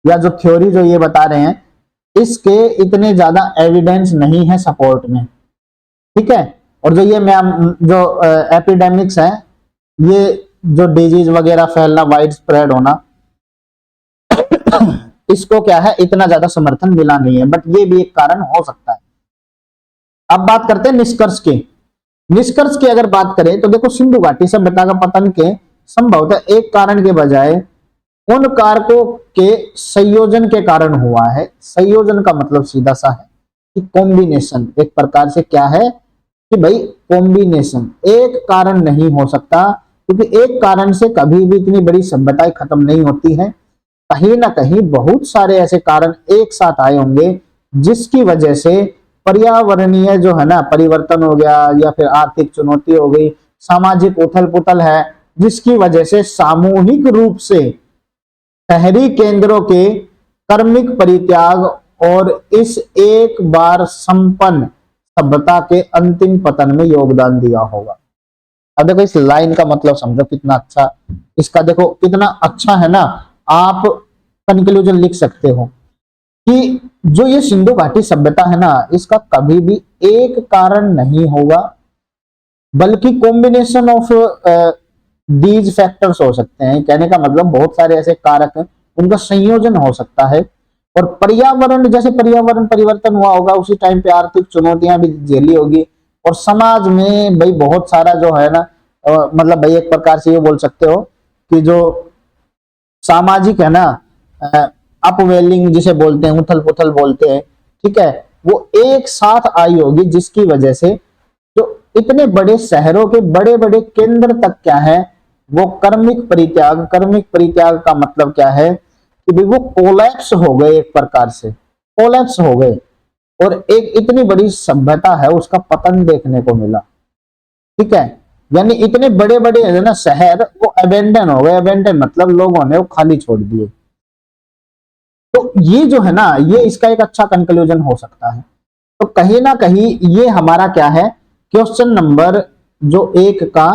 या जो थ्योरी जो ये बता रहे हैं इसके इतने ज्यादा एविडेंस नहीं है सपोर्ट में। ठीक है, और जो ये जो एपिडेमिक्स है, ये जो डिजीज वगैरह फैलना, वाइड स्प्रेड होना, इसको क्या है इतना ज्यादा समर्थन मिला नहीं है, बट ये भी एक कारण हो सकता है। अब बात करते हैं निष्कर्ष के। निष्कर्ष की अगर बात करें तो देखो सिंधु घाटी सभ्यता का पतन के संभवतः एक कारण के बजाय उन कारकों के संयोजन के कारण हुआ है। संयोजन का मतलब सीधा सा है कि कॉम्बिनेशन, एक प्रकार से क्या है कि भाई कॉम्बिनेशन, एक कारण नहीं हो सकता, क्योंकि एक कारण से कभी भी इतनी बड़ी सभ्यताएं खत्म नहीं होती है। कहीं ना कहीं बहुत सारे ऐसे कारण एक साथ आए होंगे जिसकी वजह से पर्यावरणीय जो है ना परिवर्तन हो गया, या फिर आर्थिक चुनौती हो गई, सामाजिक उथल पुथल है, जिसकी वजह से सामूहिक रूप से शहरी केंद्रों के कर्मिक परित्याग और इस एक बार संपन्न सभ्यता के अंतिम पतन में योगदान दिया होगा। अब देखो इस लाइन का मतलब समझो कितना अच्छा, इसका देखो कितना अच्छा है ना, आप कंक्लूजन लिख सकते हो कि जो ये सिंधु घाटी सभ्यता है ना, इसका कभी भी एक कारण नहीं होगा, बल्कि कॉम्बिनेशन ऑफ दीज फैक्टर्स हो सकते हैं। कहने का मतलब बहुत सारे ऐसे कारक हैं, उनका संयोजन हो सकता है। और पर्यावरण, जैसे पर्यावरण परिवर्तन हुआ होगा उसी टाइम पे आर्थिक चुनौतियां भी झेली होगी, और समाज में भाई बहुत सारा जो है ना, मतलब भाई एक प्रकार से ये बोल सकते हो कि जो सामाजिक है ना, अपवेलिंग जिसे बोलते हैं, उथल पुथल बोलते हैं, ठीक है, वो एक साथ आई होगी, जिसकी वजह से जो इतने बड़े शहरों के बड़े बड़े केंद्र तक क्या है, वो कर्मिक परित्याग का मतलब क्या है कि भाई वो कोलैप्स हो गए, एक प्रकार से कोलैप्स हो गए, और एक इतनी बड़ी सभ्यता है उसका पतन देखने को मिला। ठीक है, यानी इतने बड़े बड़े है ना शहर, वो अबेंडन हो गए। अबेंडन मतलब लोगों ने वो खाली छोड़ दिए। तो ये जो है ना, ये इसका एक अच्छा कंक्लूजन हो सकता है। तो कहीं ना कहीं ये हमारा क्या है, क्वेश्चन नंबर जो 1 का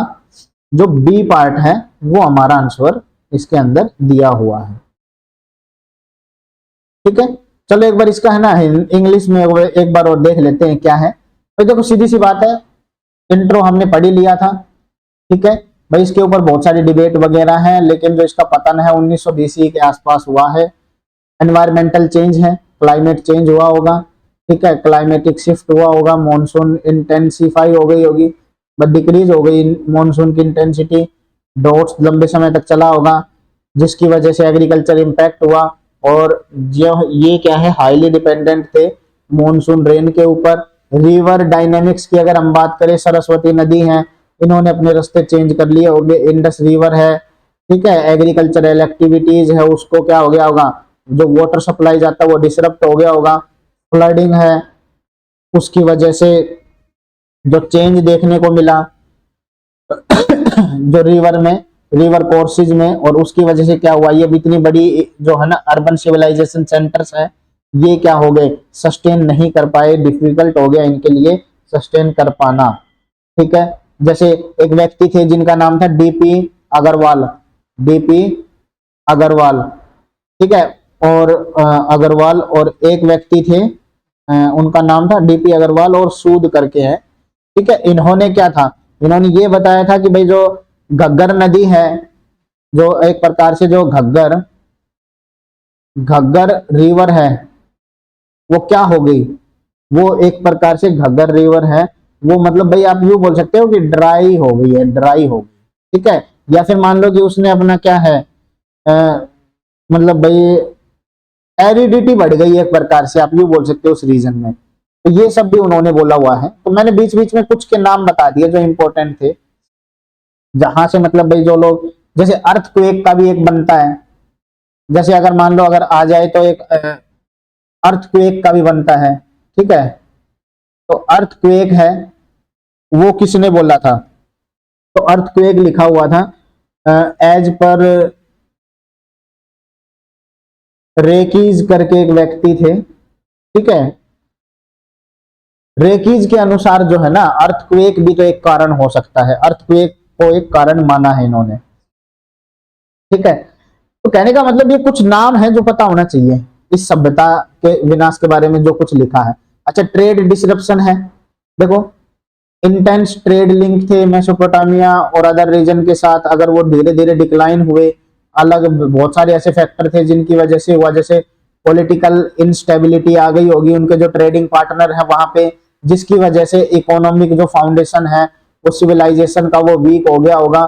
जो बी पार्ट है, वो हमारा आंसर इसके अंदर दिया हुआ है। ठीक है, चलो एक बार इसका है ना इंग्लिश में एक बार और देख लेते हैं क्या है। तो देखो सीधी सी बात है, इंट्रो हमने पढ़ ही लिया था। ठीक है भाई, इसके ऊपर बहुत सारी डिबेट वगैरह है, लेकिन जो इसका पतन है 1920 के आसपास हुआ है। एनवायरमेंटल चेंज है, क्लाइमेट चेंज हुआ होगा। ठीक है, क्लाइमेटिक शिफ्ट हुआ होगा, मॉनसून इंटेंसिफाई हो गई होगी, डिक्रीज हो गई मॉनसून की इंटेंसिटी, डॉट्स लंबे समय तक चला होगा, जिसकी वजह से एग्रीकल्चर इंपैक्ट हुआ। और जो ये क्या है, हाईली डिपेंडेंट थे मॉनसून रेन के ऊपर। रिवर डायनेमिक्स की अगर हम बात करें, सरस्वती नदी है, इन्होंने अपने रास्ते चेंज कर लिए होंगे, इंडस रिवर है। ठीक है, एग्रीकल्चरल एक्टिविटीज है, उसको क्या हो गया होगा, जो वाटर सप्लाई जाता है वो डिसरप्ट हो गया होगा। फ्लडिंग है, उसकी वजह से जो चेंज देखने को मिला जो रिवर में, रिवर कोर्सेज में, और उसकी वजह से क्या हुआ, ये भी इतनी बड़ी जो है ना अर्बन सिविलाइजेशन सेंटर्स है, ये क्या हो गए, सस्टेन नहीं कर पाए, डिफिकल्ट हो गया इनके लिए सस्टेन कर पाना। ठीक है, जैसे एक व्यक्ति थे जिनका नाम था डीपी अग्रवाल, डीपी अग्रवाल। ठीक है, और अग्रवाल, और एक व्यक्ति थे उनका नाम था डीपी अग्रवाल और सूद करके है। ठीक है, इन्होंने क्या था, इन्होंने ये बताया था कि भाई जो घग्गर नदी है, जो एक प्रकार से जो घग्गर रिवर है, वो क्या हो गई, वो एक प्रकार से घग्गर रिवर है, वो मतलब भाई आप यूं बोल सकते हो कि ड्राई हो गई है, ड्राई हो गई। ठीक है, या फिर मान लो कि उसने अपना क्या है, मतलब भाई एरिडिटी बढ़ गई एक प्रकार से, आप यूं बोल सकते हो उस रीजन में। तो ये सब भी उन्होंने बोला हुआ है। तो मैंने बीच बीच में कुछ के नाम बता दिए जो इंपॉर्टेंट थे, जहां से मतलब भाई जो लोग, जैसे अर्थक्वेक का भी एक बनता है, जैसे अगर मान लो अगर आ जाए तो एक अर्थक्वेक का भी बनता है। ठीक है, तो अर्थक्वेक है, वो किसने बोला था, तो अर्थक्वेक लिखा हुआ था एज पर रेकीज करके एक व्यक्ति थे। ठीक है, रेकीज के अनुसार जो है ना, अर्थक्वेक भी तो एक कारण हो सकता है, अर्थक्वेक को एक कारण माना है इन्होंने। ठीक है, तो कहने का मतलब ये कुछ नाम है जो पता होना चाहिए इस सभ्यता के विनाश के बारे में जो कुछ लिखा है। अच्छा, ट्रेड डिसरप्शन है, देखो इंटेंस ट्रेड लिंक थे मेसोपोटामिया और अदर रीजन के साथ, अगर वो धीरे धीरे डिक्लाइन हुए, अलग बहुत सारे ऐसे फैक्टर थे जिनकी वजह से हुआ, जैसे पॉलिटिकल इंस्टेबिलिटी आ गई होगी उनके जो ट्रेडिंग पार्टनर है वहां पे, जिसकी वजह से इकोनॉमिक जो फाउंडेशन है वो सिविलाइजेशन का वो वीक हो गया होगा,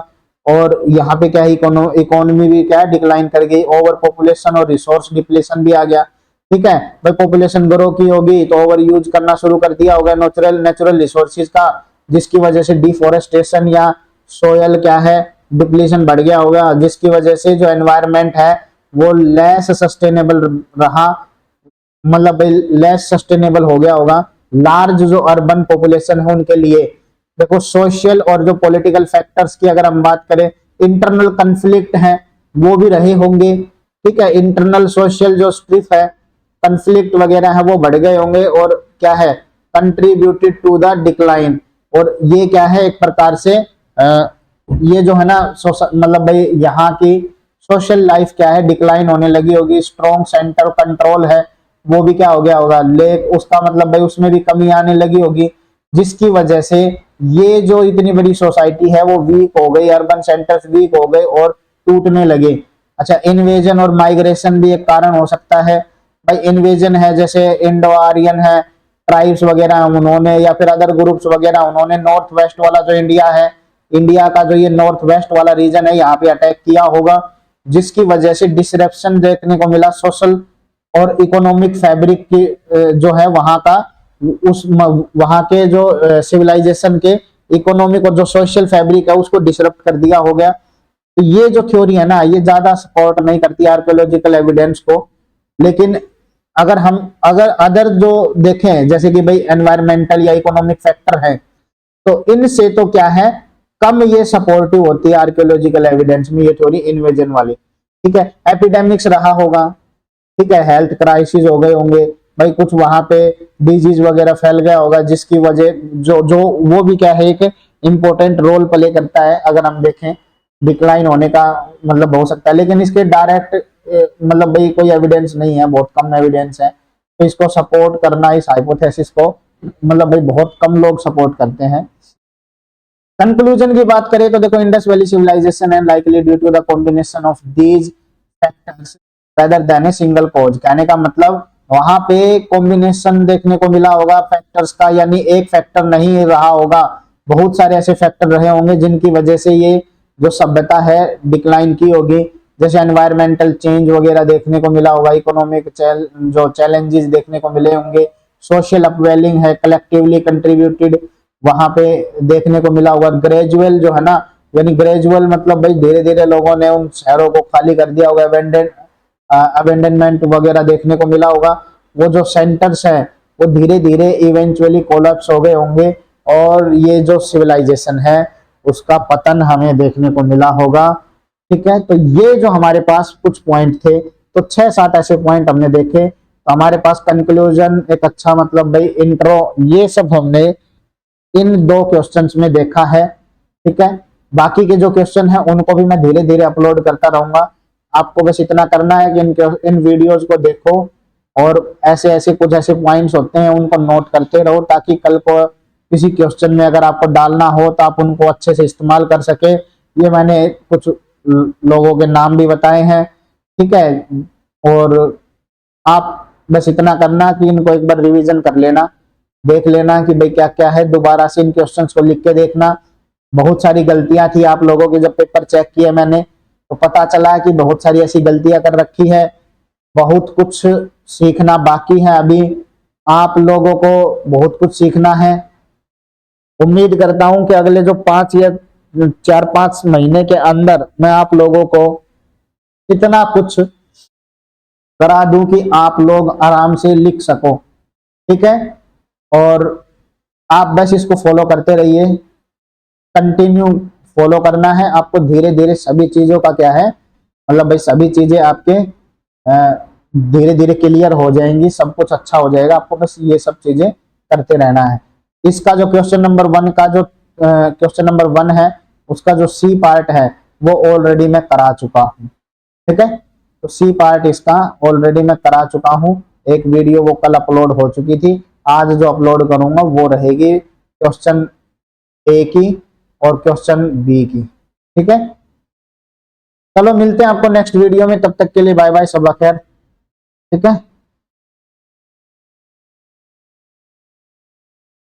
और यहाँ पे क्या है, इकोनॉमी भी क्या डिक्लाइन कर गई, ओवर पॉपुलेशन और रिसोर्स डिप्लेशन भी आ गया। ठीक है भाई, पॉपुलेशन ग्रो की होगी तो ओवर यूज करना शुरू कर दिया होगा नेचुरल रिसोर्सेज का, जिसकी वजह से डिफोरेस्टेशन या सोयल क्या है डिप्लीशन बढ़ गया होगा, जिसकी वजह से जो एनवायरनमेंट है वो लेस सस्टेनेबल रहा, मतलब भाई लेस सस्टेनेबल हो गया होगा। लार्ज जो अर्बन पॉपुलेशन है उनके लिए, देखो सोशल और जो पॉलिटिकल फैक्टर्स की अगर हम बात करें, इंटरनल कन्फ्लिक्ट है वो भी रहे होंगे, ठीक है, इंटरनल सोशल जो स्ट्रिफ है, कन्फ्लिक्ट वगैरह है वो बढ़ गए होंगे, और क्या है, कंट्रीब्यूटेड टू द डिक्लाइन। और ये क्या है, एक प्रकार से ये जो है ना मतलब भाई यहाँ की सोशल लाइफ क्या है, डिक्लाइन होने लगी होगी। स्ट्रॉन्ग सेंटर कंट्रोल है वो भी क्या हो गया होगा, लेक, उसका मतलब भाई उसमें भी कमी आने लगी होगी, जिसकी वजह से ये जो इतनी बड़ी सोसाइटी है वो वीक हो गई, अर्बन सेंटर्स वीक हो गए और टूटने लगे। अच्छा, इन्वेजन और माइग्रेशन भी एक कारण हो सकता है। भाई इन्वेजन है, जैसे इंडो आर्यन है, ट्राइब्स वगैरह उन्होंने, या फिर अदर ग्रुप्स वगैरह उन्होंने नॉर्थ वेस्ट वाला जो इंडिया है, इंडिया का जो ये नॉर्थ वेस्ट वाला रीजन है यहाँ पे अटैक किया होगा, जिसकी वजह से डिसरप्शन देखने को मिला सोशल और इकोनॉमिक फैब्रिक की जो है वहां का, उस वहां के जो सिविलाइजेशन के इकोनॉमिक और जो सोशल फैब्रिक है उसको डिसरप्ट कर दिया हो गया। तो ये जो थ्योरी है ना, ये ज्यादा सपोर्ट नहीं करती आर्कियोलॉजिकल एविडेंस को। लेकिन अगर अदर जो देखें, जैसे कि भाई एनवायरमेंटल या इकोनॉमिक फैक्टर है, तो इनसे तो क्या है, कम ये सपोर्टिव होती है आर्कियोलॉजिकल एविडेंस में ये थ्योरी इन्वेजन वाली, ठीक है। एपिडेमिक्स रहा होगा, ठीक है, हेल्थ क्राइसिस हो गए होंगे, भाई कुछ वहां पे डिजीज वगैरह फैल गया होगा, जिसकी वजह जो वो भी क्या है, एक इंपॉर्टेंट रोल प्ले करता है अगर हम देखें, डिक्लाइन होने का मतलब हो सकता है। लेकिन इसके डायरेक्ट मतलब भाई कोई एविडेंस नहीं है, बहुत कम एविडेंस है, तो इसको सपोर्ट करना, इस हाइपोथेसिस को मतलब भाई बहुत कम लोग सपोर्ट करते हैं। कंक्लूजन की बात करें तो देखो, Indus Valley civilisation and likely due to the combination of these factors rather than a single cause. कहने का मतलब वहां पे कॉम्बिनेशन देखने को मिला होगा फैक्टर्स का, यानी एक फैक्टर नहीं रहा होगा, बहुत सारे ऐसे फैक्टर रहे होंगे जिनकी वजह से ये जो सभ्यता है डिक्लाइन की होगी। जैसे एनवायरमेंटल चेंज वगैरह देखने को मिला होगा, इकोनॉमिक जो चैलेंजेस देखने को मिले होंगे, सोशल अपवेलिंग है, कलेक्टिवली कंट्रीब्यूटेड वहां पे देखने को मिला होगा। ग्रेजुअल जो है ना, यानी ग्रेजुअल मतलब भाई धीरे धीरे लोगों ने उन शहरों को खाली कर दिया होगा, अबेंडनमेंट वगैरह देखने को मिला होगा। वो जो सेंटर्स हैं वो धीरे धीरे इवेंचुअली कोलैप्स हो गए होंगे, और ये जो सिविलाइजेशन है उसका पतन हमें देखने को मिला होगा, ठीक है। तो ये जो हमारे पास कुछ पॉइंट थे, तो 6-7 ऐसे पॉइंट हमने देखे। तो हमारे पास कंक्लूजन एक अच्छा मतलब भाई इंट्रो, ये सब हमने इन 2 क्वेश्चंस में देखा है, ठीक है। बाकी के जो क्वेश्चन है उनको भी मैं धीरे धीरे अपलोड करता रहूंगा। आपको बस इतना करना है कि इन वीडियोस को देखो, और ऐसे ऐसे कुछ ऐसे पॉइंट्स होते हैं उनको नोट करते रहो, ताकि कल को किसी क्वेश्चन में अगर आपको डालना हो तो आप उनको अच्छे से इस्तेमाल कर सके। ये मैंने कुछ लोगों के नाम भी बताए हैं, ठीक है। और आप बस इतना करना कि इनको एक बार रिवीजन कर लेना, देख लेना कि भाई क्या क्या है, दोबारा से इन क्वेश्चंस को लिख के देखना। बहुत सारी गलतियां थी आप लोगों की, जब पेपर चेक किया मैंने तो पता चला कि बहुत सारी ऐसी गलतियां कर रखी है, बहुत कुछ सीखना बाकी है अभी, आप लोगों को बहुत कुछ सीखना है। उम्मीद करता हूं कि अगले जो 5 या 4-5 महीने के अंदर मैं आप लोगों को इतना कुछ करा दूं कि आप लोग आराम से लिख सको, ठीक है। और आप बस इसको फॉलो करते रहिए, कंटिन्यू फॉलो करना है आपको, धीरे धीरे सभी चीजों का क्या है मतलब भाई सभी चीजें आपके धीरे धीरे क्लियर हो जाएंगी, सब कुछ अच्छा हो जाएगा। आपको बस ये सब चीजें करते रहना है। इसका जो क्वेश्चन नंबर 1 का जो क्वेश्चन नंबर 1 है उसका जो सी पार्ट है वो ऑलरेडी मैं करा चुका हूँ, ठीक है। तो सी पार्ट इसका ऑलरेडी मैं करा चुका हूँ, एक वीडियो वो कल अपलोड हो चुकी थी। आज जो अपलोड करूंगा वो रहेगी क्वेश्चन ए की और क्वेश्चन बी की, ठीक है। चलो मिलते हैं आपको नेक्स्ट वीडियो में, तब तक के लिए बाय बाय, सब खैर, ठीक है।